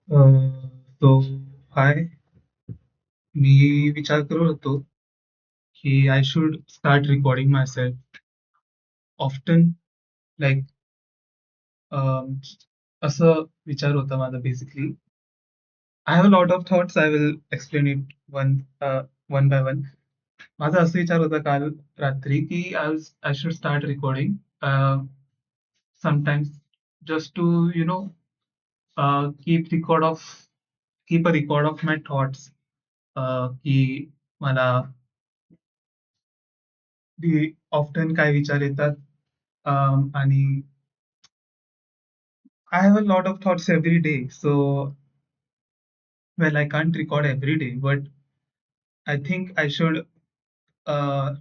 अ, तो हाय, मी विचार करत होतो की I should start recording myself often like असं विचार होता माझा basically. I have a lot of thoughts. I will explain it one by one. माझा असा विचार होता काल रात्री की I should start recording sometimes just to keep record of keep a record of my thoughts की मला ऑफ्टन काय विचार येतात. आणि I have a lot of thoughts every day. So, well, I can't record every day, but I think I should uh,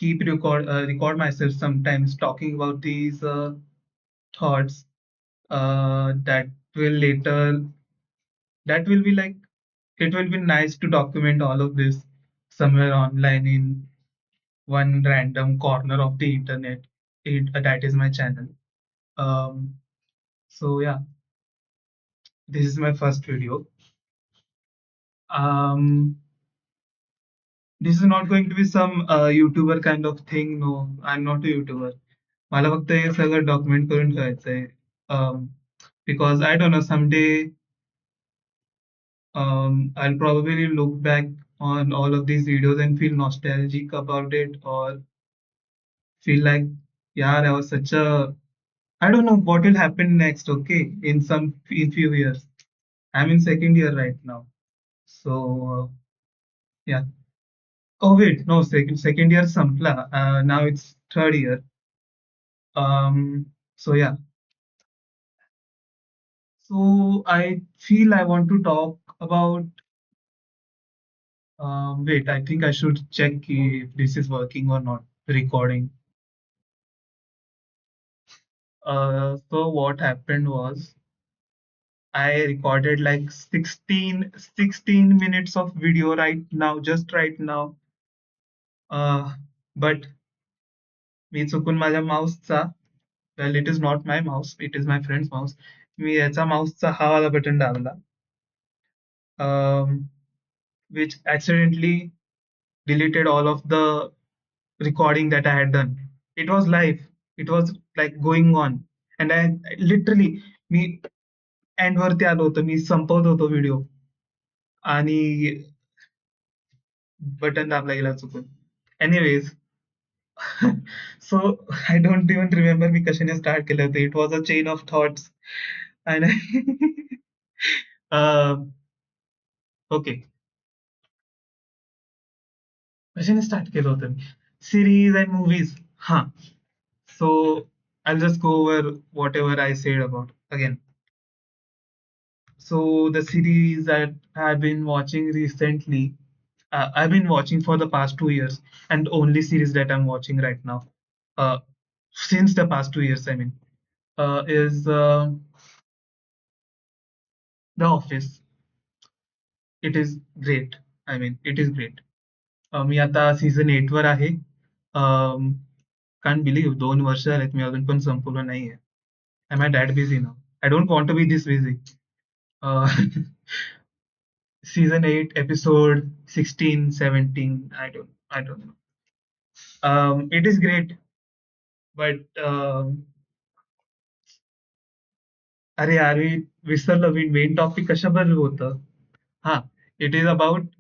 record myself sometimes talking about these thoughts that will later that will be like it will be nice to document all of this somewhere online in one random corner of the internet. That is my channel. Um, so yeah, this is my first video. Um, This is not going to be some YouTuber kind of thing. No, I'm not a YouTuber. मला फक्त हे सगळं document करून ठेवायचंय. Um, because I don't know, someday I'll probably look back on all of these videos and feel nostalgic about it, or feel like, yeah, that was such a. I don't know what will happen next. Okay, in few years. I'm in second year right now, so yeah. Oh wait, no, second year संपला. Now it's third year. So yeah, so I feel I want to talk about. Wait, I think I should check if this is working or not. Recording. So what happened was I recorded like 16 minutes of video right now, just right now. But मी चुकून माझ्या माऊसचा, well, it is not my mouse, it is my friend's mouse. मी याचा माऊसचा हा वाला button दाबला, um, which accidentally deleted all of the recording that I had done. It was live. It was like going on. And I literally me and वरती आलो होतो. मी संपवत होतो video आणि button दाबला गेला चुकून. Anyways so I don't even remember मी कशाने start केलं होतं. It was a chain of thoughts and okay, कशाने स्टार्ट केलं होतं मी? Series and movies. हां. So I'll just go over whatever I said about again. So the series that I've been watching recently, I've been watching for the past 2 years, and only series that I'm watching right now, uh, since the past 2 years, I mean, is The Office. It is great. I mean, it is great. मी आता season 8 वर आहे. Can't believe 2 वर्ष झालेत मी अजून पण संपवलं नाहीये. Am I that busy now? I don't want to be this busy. Uh, season 8, episode 16, 17. I don't know. It is great, but अरे यार मी विसरलो मी मेन टॉपिक कशाबद्दल होतं. हा, it is about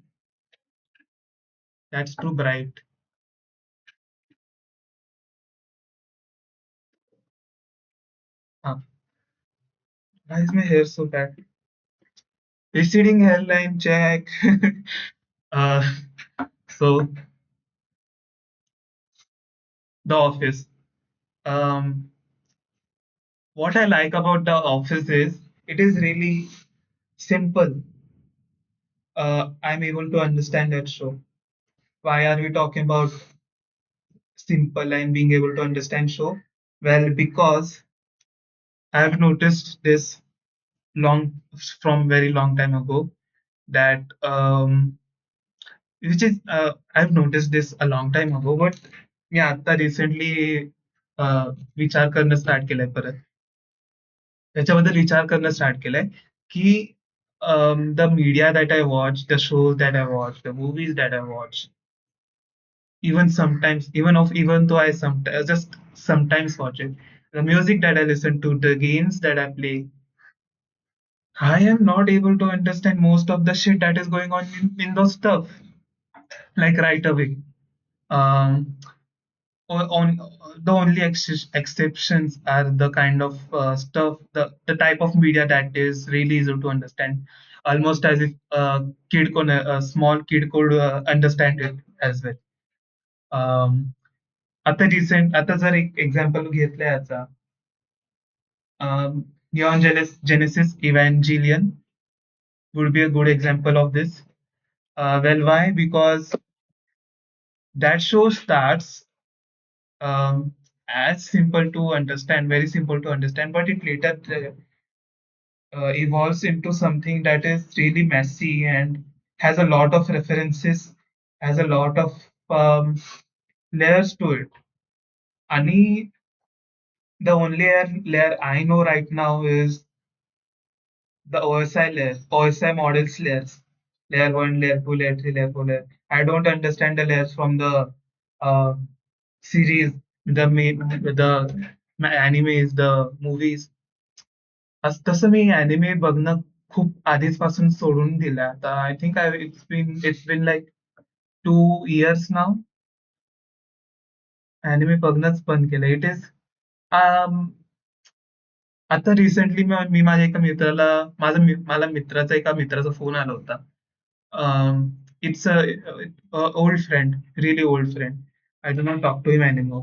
that's too bright. हा, why is my hair so bad? Receding hairline check. uh, so The Office. Um, what I like about The Office is it is really simple. I'm able to understand that show. Why are we talking about simple and being able to understand show? Well, because I've noticed this long from very long time ago that which is I've noticed this a long time ago, but मी आता recently विचार करणं start केलंय परत. त्याच्याबद्दल विचार करणं start केलंय कि the media that I watch, the shows that I watch, the movies that I watch, even sometimes, even though I sometimes just sometimes watch it, the music that I listen to, the games that I play, I am not able to understand most of the shit that is going on in those stuff, like right away. Um, on the only exceptions are the kind of stuff, the type of media that is really easy to understand, almost as if a small kid could understand it as well. Um, आता जर एक example घेतलं याचा, Neon Genesis Evangelion would be a good example of this. Well, why? Because that show starts as simple to understand, very simple to understand, but it later evolves into something that is really messy and has a lot of references, has a lot of um, layers to it. And the only layer I know right now is the OSI layer, OSI models layers, layer 1, layer 2, layer 3, layer 4, layer. I don't understand the layers from the uh, series, the animes, the movies. तसं मी anime बघणं खूप आधीचपासून सोडून दिलं आता. I think I it's been like 2 years नाव anime बघणंच बंद केलं. इट इज आता रिसेंटली मी माझ्या एका मित्राला मला मित्राचा एका मित्राचा फोन आला होता. It's a old friend, really old friend. I do not talk to him anymore.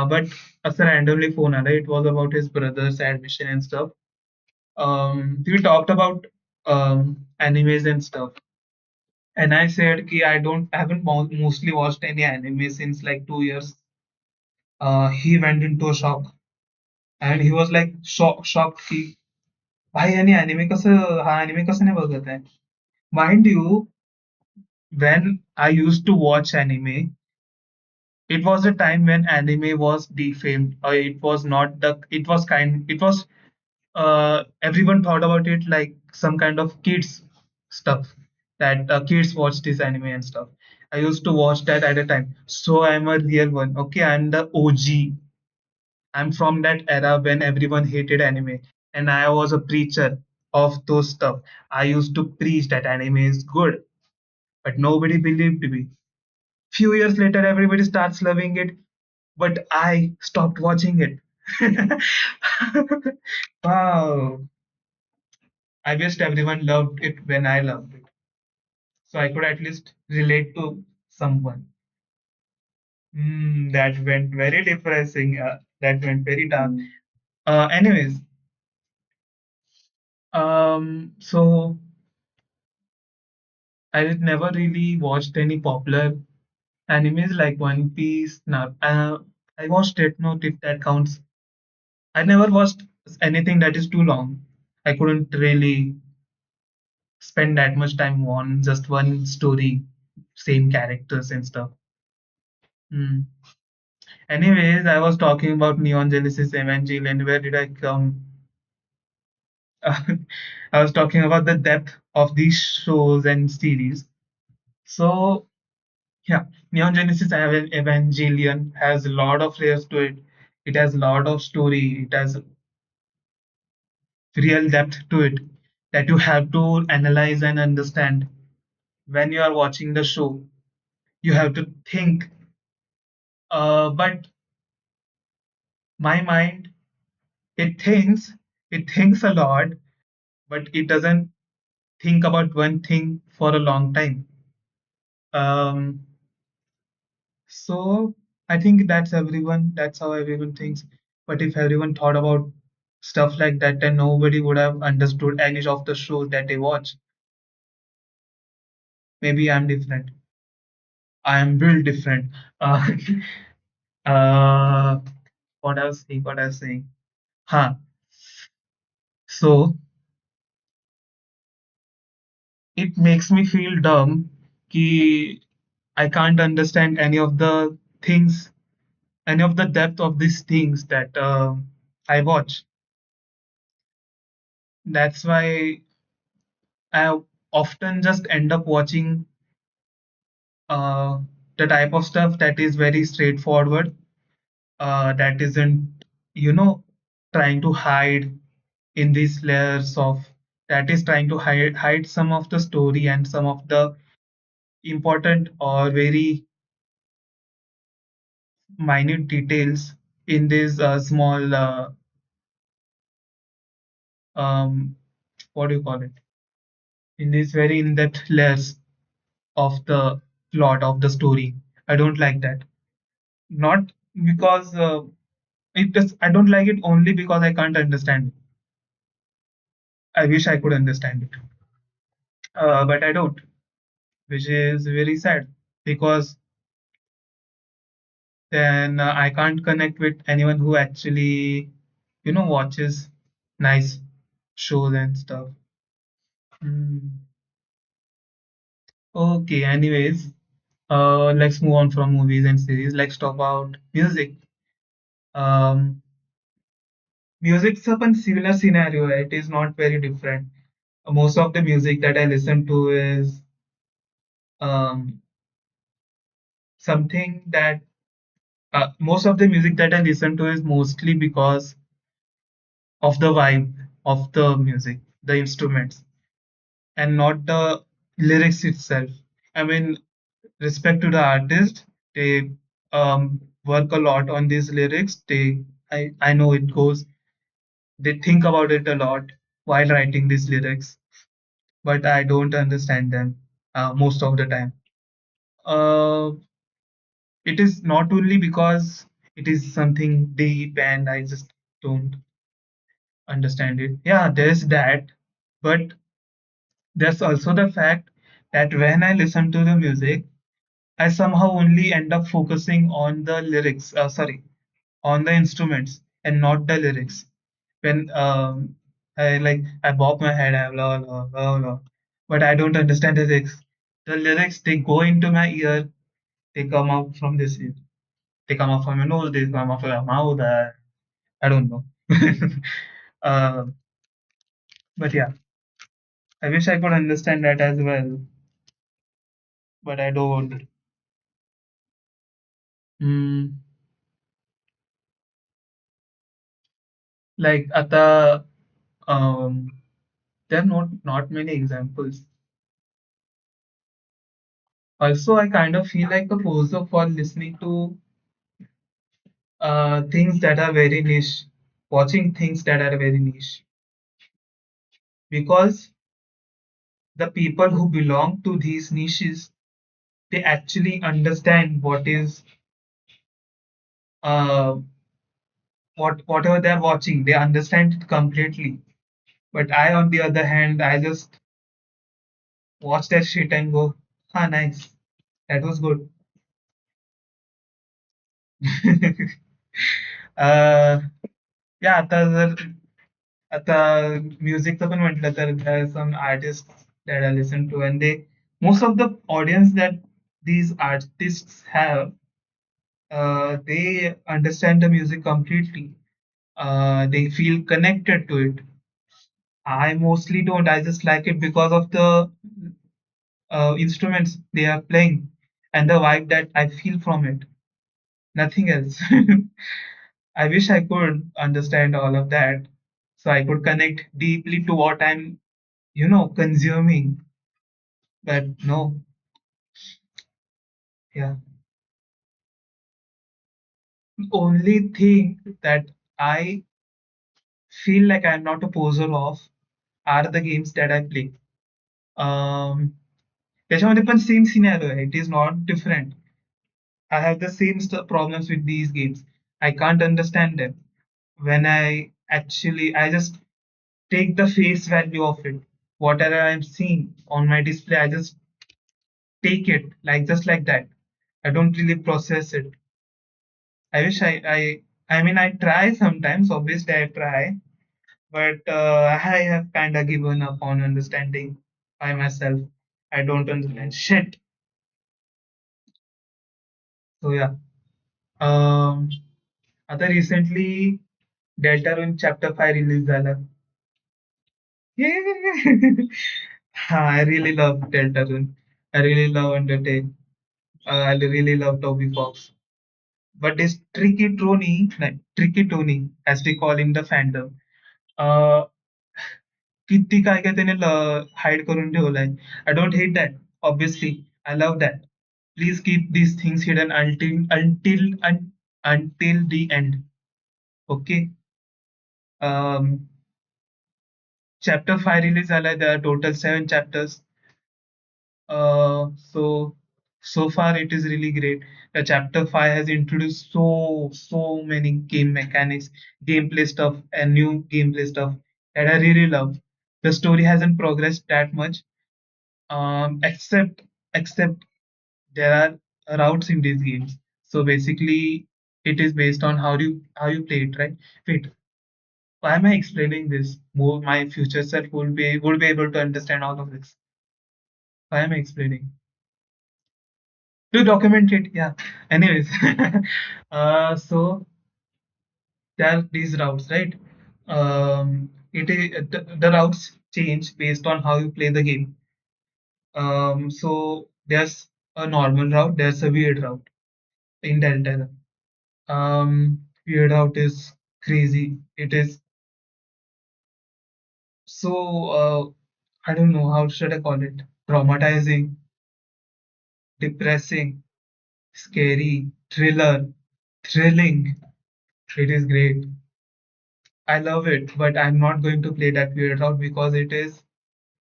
But असं रँडमली फोन आला. It was about his brothers admission and stuff. We talked about animes and stuff, and I said ki I haven't mostly watched any anime since like 2 years. He went into a shock, and he was like shocked ki भाई यानी anime कसं हा anime कसं नाही बघत आहे. Mind you, when I used to watch anime, it was a time when anime was defamed. It was not the it was everyone thought about it like some kind of kids stuff, that kids watch this anime and stuff. I used to watch that at a time. So I'm a real one. Okay, I'm the OG. I'm from that era when everyone hated anime, and I was a preacher of those stuff. I used to preach that anime is good, but nobody believed me. Few years later, everybody starts loving it, but I stopped watching it. Wow. I wished everyone loved it when I loved it, so I could at least relate to someone. That went very depressing. That went very dark. Anyways, so I never really watched any popular animes like One Piece. Now, I watched it. No, if that counts. I never watched anything that is too long. I couldn't really spend that much time on just one story, same characters and stuff. Hmm. Anyways, I was talking about Neon Genesis Evangelion. Where did I come? I was talking about the depth of these shows and series. So, yeah, Neon Genesis Evangelion has a lot of layers to it. It has a lot of story. It has real depth to it that you have to analyze and understand when you are watching the show. You have to think. But my mind, it thinks, it thinks a lot, but it doesn't think about one thing for a long time. Um, so I think that's everyone. That's how everyone thinks. But if everyone thought about stuff like that, then nobody would have understood any of the shows that they watch. Maybe I'm different. I am built different. Uh, uh, what I was saying, what I was saying. Huh. So it makes me feel dumb कि I can't understand any of the things, any of the depth of these things that I watch. That's why. I often just end up watching uh, the type of stuff that is very straightforward, that isn't, you know, trying to hide in these layers of, that is trying to hide some of the story and some of the important or very minute details in these small um, what do you call it, in these very in-depth layers of the plot of the story. I don't like that. Not because it just, I don't like it only because I can't understand it. I wish I could understand it, but I don't, which is very sad because then I can't connect with anyone who actually, watches nice shows and stuff. Hmm. Okay, anyways, let's move on from movies and series. Let's talk about music. Um, Music's up in similar scenario. It is not very different. Most of the music that I listen to is um, something that most of the music that I listen to is mostly because of the vibe of the music, the instruments, and not the lyrics itself. I mean, respect to the artist, they work a lot on these lyrics. I know it goes, they think about it a lot while writing these lyrics, but I don't understand them most of the time. Uh, it is not only because it is something deep and I just don't understand it. Yeah, there's that, but there's also the fact that when I listen to the music, I somehow only end up focusing on the lyrics, sorry, on the instruments and not the lyrics. When I bob my head, I blah blah blah blah, but I don't understand the lyrics. The lyrics, they go into my ear, they come out from this ear, they come out from your nose, they come out from your mouth. I don't know. uh, but yeah, I wish I could understand that as well, but I don't. Mm, like at the there are not many examples. Also, I kind of feel like a poser for listening to things that are very niche, watching things that are very niche, because the people who belong to these niches, they actually understand what is uh, whatever they're watching, they understand it completely. But I, on the other hand, I just watch that shit and go, ah, nice, that was good. uh, yeah, आता म्युझिकचं पण म्हटलं तर there are some artists that I listen to, and they, most of the audience that these artists have, they understand the music completely. They feel connected to it. I mostly don't. I just like it because of the instruments they are playing and the vibe that I feel from it. Nothing else. I wish I could understand all of that so I could connect deeply to what I'm, consuming. But no, yeah. Only thing that I feel like I'm not a poser of are the games that I play. Um, त्याच्यामध्ये पण same scenario आहे. It is not different. I have the same problems with these games. I can't understand them. When I just take the face value of it. Whatever I'm seeing on my display, I just take it like just like that. I don't really process it. I wish I mean, I try sometimes. Obviously, I try, but I have kind of given up on understanding by myself. I don't understand shit. So yeah. Um, आता recently Deltarune Chapter 5 release झाला. Yay! I really love Deltarune. I really love Undertale. I really love Toby Fox. But this Tricky Tony, as we call in the fandom, uh, किती काय काय त्याने hide करून ठेवलंय. I don't hate that obviously I love that. Please keep these things hidden until the end. Okay. Chapter 5 release झालाय. There are total 7 chapters. So far it is really great. The chapter 5 has introduced so many game mechanics, gameplay stuff, and new gameplay stuff that I really love. The story hasn't progressed that much, except there are routes in these games. So basically, it is based on how you play it, right? Wait, why am I explaining this? More, my future self would be able to understand all of this. Why am I explaining? To document it, yeah. Anyways, so there are these routes, right? The routes change based on how you play the game. So there's a normal route, there's a weird route in Delta. Weird route is crazy. It is so I don't know how should I call it. Traumatizing, depressing, scary, thriller, thrilling. It is great. I love it, but I'm not going to play that weird route because it is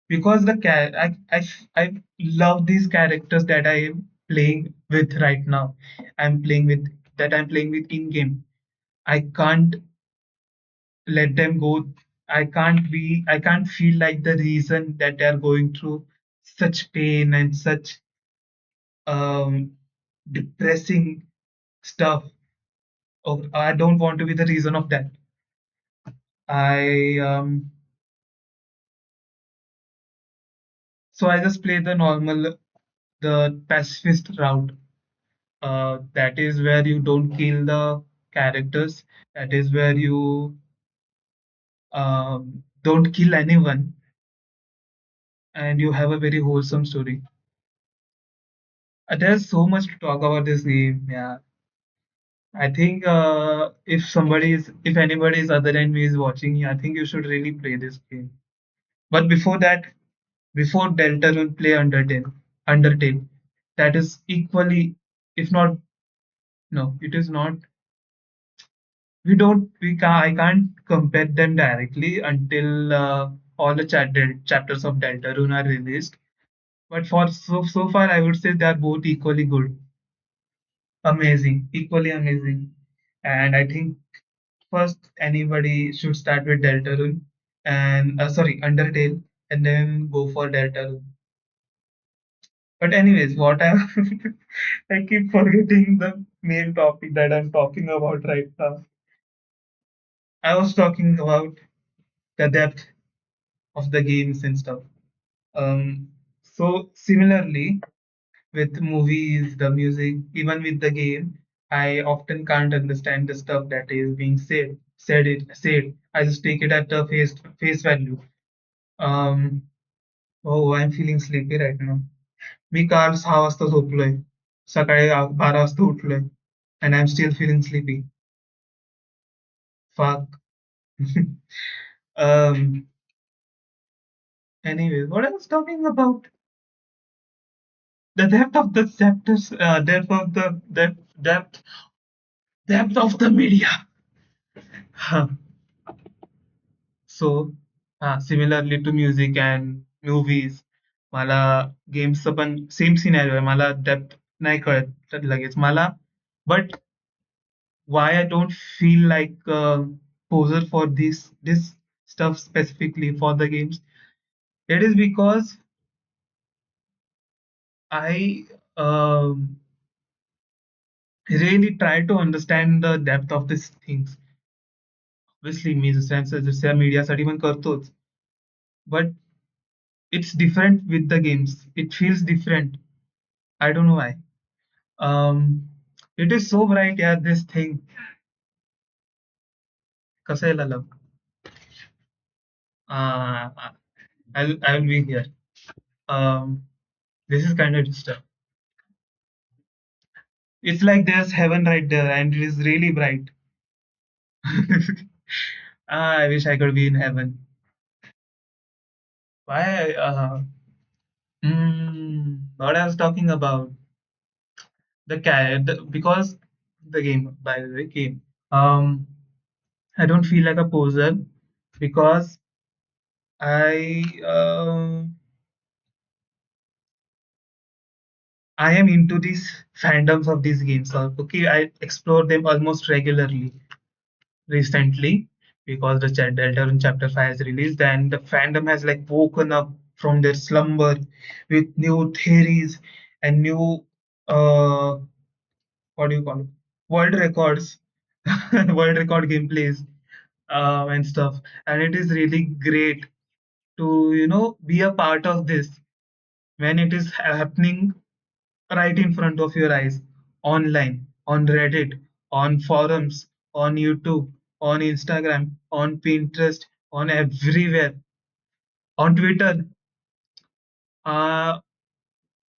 because I love these characters that I am playing with right now. I'm playing with in game. I can't let them go. I can't feel like the reason that they are going through such pain and such um depressing stuff. I don't want to be the reason of that. I So I just play the pacifist route. That is where you don't kill the characters. That is where you don't kill anyone, and you have a very wholesome story. There's so much to talk about this game. Yeah, I think if anybody is other than me is watching, I think you should really play this game. But before that, before Delta will play Undertale, that is equally, if not, no, it is not. I can't compare them directly until all the chapters of Deltarune are released. But so far, I would say they are both equally good, amazing, equally amazing. And I think first anybody should start with Deltarune and sorry Undertale, and then go for Deltarune. But anyways, what I I keep forgetting the main topic that I'm talking about right now. I was talking about the depth of the games and stuff. So similarly with movies, the music, even with the game, I often can't understand the stuff that is being said. I just take it at the face value. Um, oh, I'm feeling sleepy right now. मी काल 6 वाजता झोपलोय. सकाळी 12 वाजता उठलोय. And I'm still feeling sleepy. Fuck. um, Anyways, what I was talking about, the depth of the chapters, depth of the media. Huh. So, similarly to music and movies, मला गेम्सचं पण same scenario आहे. मला depth नाही कळत तर लगेच मला. But why I don't feel like poser for this stuff specifically for the games? It is because I really try to understand the depth of these things. Obviously, मी दुसऱ्या मीडियासाठी पण करतोच. But it's different with the games. It feels different. I don't know why. Um, it is so bright, yeah. This thing, कसं यायला लग? Uh, I'll be here. Um, this is kind of disturbed. It's like there's heaven right there, and it is really bright. I wish I could be in heaven. Why? What I was talking about the cat because the game, by the way, game. Um, I don't feel like a poser because I am into these fandoms of these games. So, okay, I explore them almost regularly recently because the Deltarune Chapter 5 has released and the fandom has like woken up from their slumber with new theories and new uh what do you call it? World records, world record gameplays and stuff. And it is really great to be a part of this when it is happening right in front of your eyes, online, on Reddit, on forums, on YouTube, on Instagram, on Pinterest, on everywhere, on Twitter. Uh,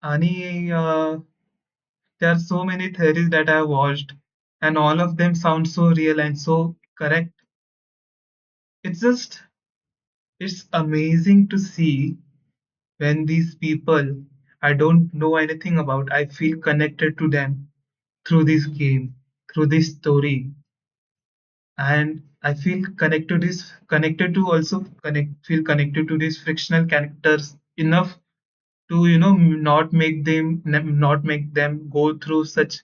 Ani, there are so many theories that I have watched, and all of them sound so real and so correct. It's just, it's amazing to see when these people I don't know anything about, I feel connected to them through this game, through this story, and I feel connected to also feel connected to these fictional characters enough to not make them go through such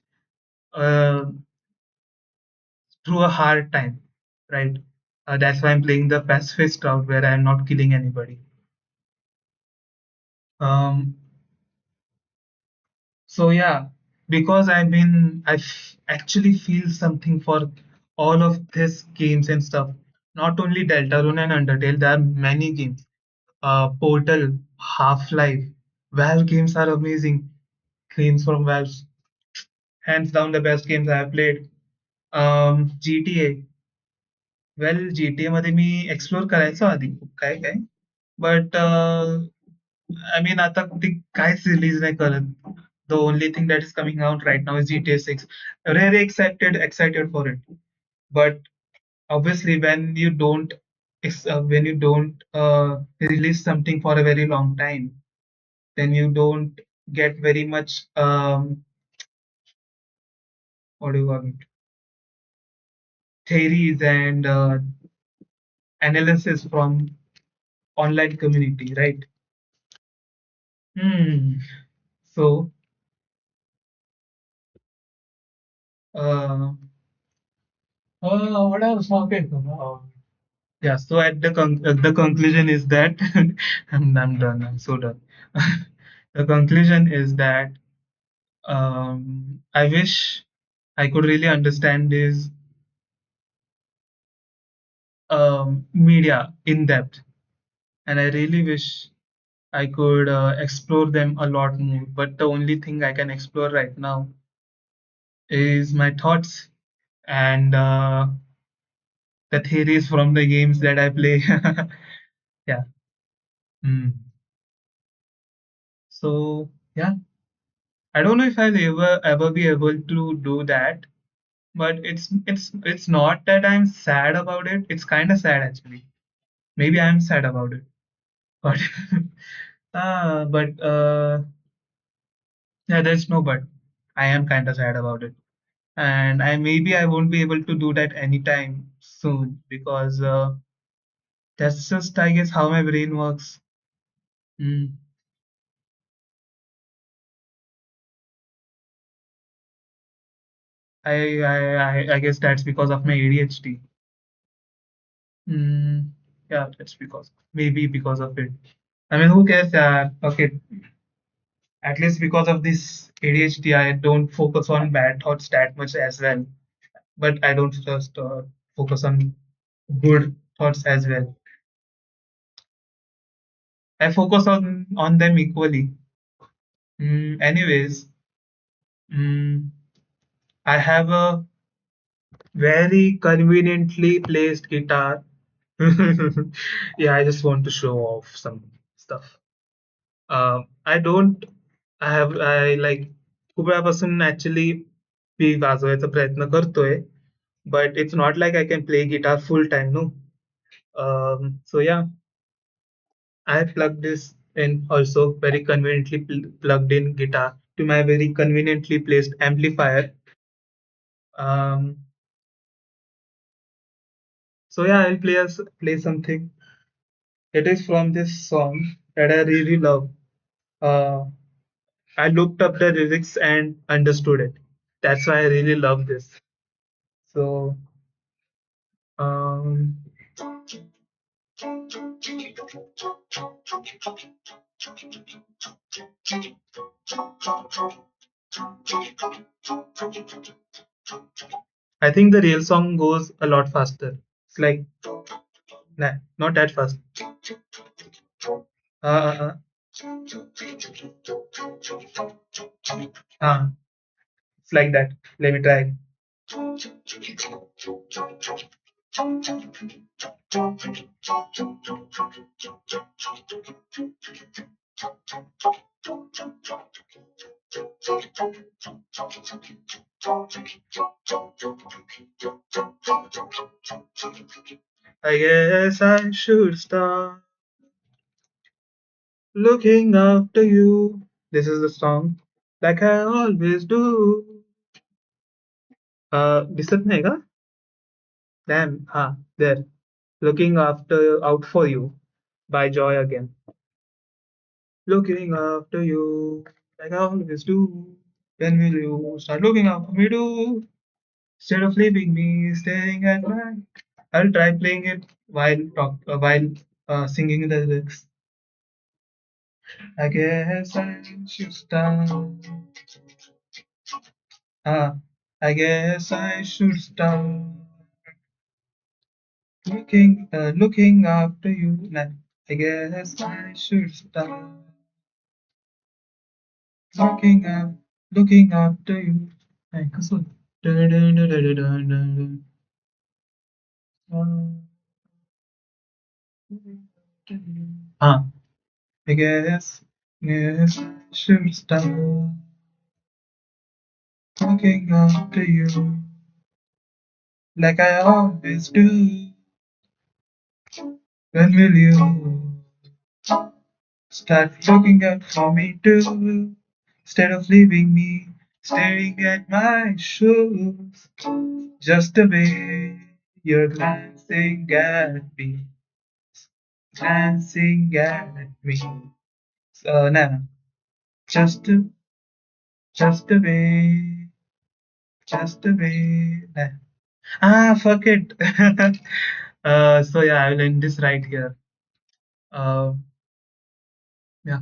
uh, through a hard time, right? That's why I'm playing the pacifist route where I'm not killing anybody. Um, So yeah, because actually feel something for all of these games and stuff. Not only Deltarune and Undertale, there are many games. Portal, Half-Life, Valve games are amazing. Games from Valve, hands down the best games I have played. GTA. Well, GTA मध्ये मी explore करायचो आधी काय काय but I mean, आता ते काहीच release नाही करत. The only thing that is coming out right now is GTA 6. Very excited for it. But obviously, when you don't release something for a very long time, then you don't get very much what do you call it? Theories and analysis from online community, right? Hmm. So, uh, what I was talking about. Yeah, so the conclusion is that I'm done. I'm so done. The conclusion is that I wish I could really understand this media in depth, and I really wish I could explore them a lot more. But the only thing I can explore right now is my thoughts and the theories from the games that I play. Yeah. Hmm. So yeah, I don't know if I'll ever be able to do that, but it's not that I'm sad about it. It's kind of sad actually. Maybe I'm sad about it, but but yeah, there's no but. I am kind of sad about it, and I won't be able to do that anytime soon because that's just I guess how my brain works. Mm. I guess that's because of my ADHD. Mm, yeah, that's because maybe because of it. I mean, who cares? Okay, at least because of this ADHD, I don't focus on bad thoughts that much as well. But I don't just focus on good thoughts as well. I focus on them equally. Anyways, mm, I have a very conveniently placed guitar. Yeah, I just want to show off some stuff. I don't I like खूप वेळापासून actually मी वाजवायचा प्रयत्न करतोय, but it's not like I can play guitar full time, no. So yeah, I plugged this in also very conveniently plugged in guitar to my very conveniently placed amplifier. Um, so yeah, I'll play something. It is from this song that I really love. Uh, I looked up the lyrics and understood it. That's why I really love this. So um, I think the real song goes a lot faster. It's like nah, not that fast. Uh, uh, it's like that. Let me try. I guess I should start looking after you. This is the song, like I always do. दिसत नाही का? Damn, there. Looking after out for you by Joy again. Looking after you, like I always do. When will you start looking out for me too? Instead of leaving me staring at my. I'll try playing it while singing the lyrics. I guess I should start. Ah, I guess I should start looking after you. Nah, I guess I should start looking up, looking after you. Ay, कसं? Dun, dun, dun, dun, dun, dun, dun. Ah, I guess I should start looking after you like I always do. When will you start looking out for me too? Instead of leaving me staring at my shoes, just the way you're glancing at me, glancing at me. No, just the, just the way, just the way. Nah. Fuck it. So yeah, I will end this right here. Uh, yeah.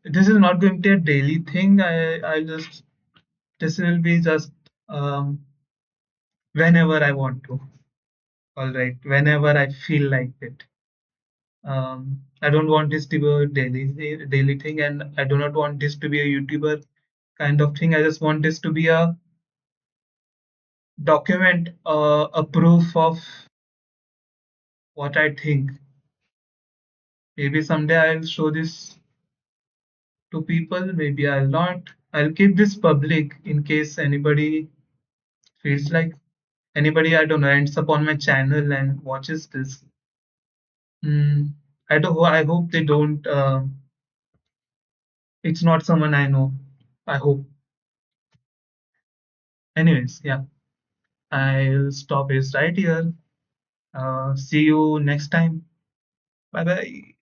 This is not going to be a daily thing. This will be just whenever I want to. All right, whenever I feel like it. I don't want this to be a daily thing, and I do not want this to be a YouTuber kind of thing. I just want this to be a document, a proof of what I think. Maybe someday I'll show this to people. Maybe I'll not. I'll keep this public in case anybody feels like anybody I don't know ends up on my channel and watches this. Mm, I hope they don't. It's not someone I know. I hope. Anyways, yeah. I'll stop this right here. See you next time. Bye bye.